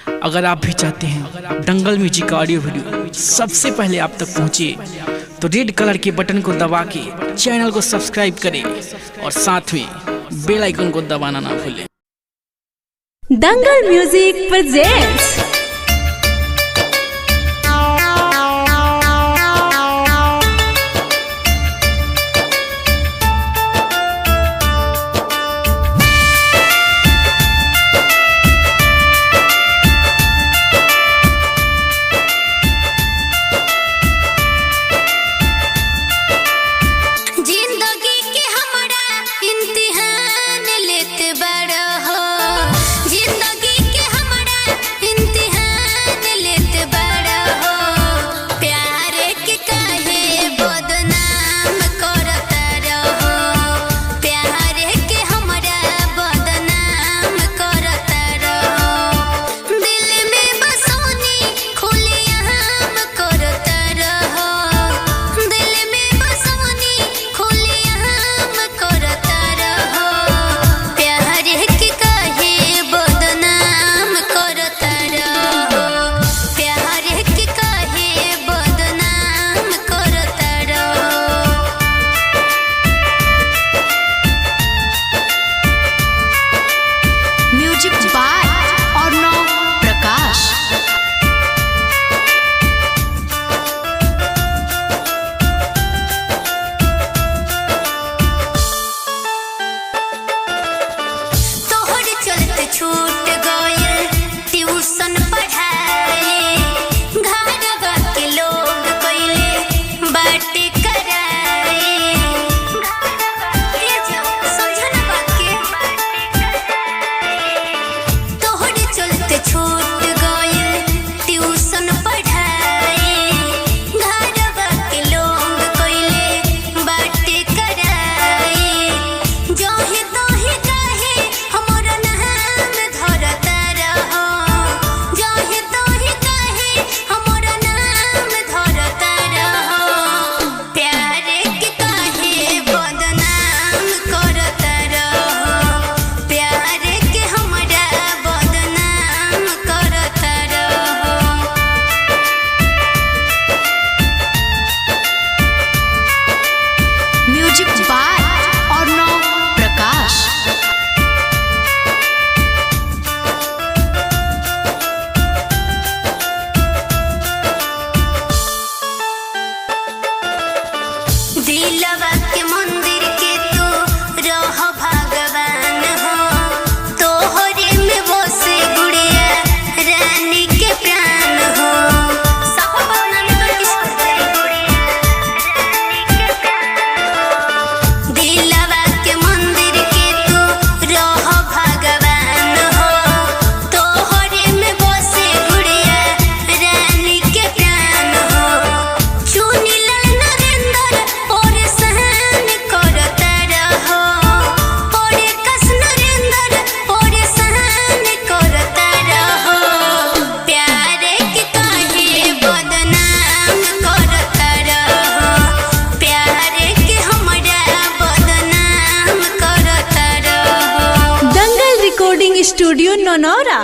अगर आप भी चाहते हैं दंगल म्यूजिक का ऑडियो वीडियो सबसे पहले आप तक पहुंचे तो रेड कलर के बटन को दबा के चैनल को सब्सक्राइब करें और साथ में बेल आइकन को दबाना ना भूलें। दंगल म्यूजिक प्रेजेंट्स स्टूडियो नौनौरा।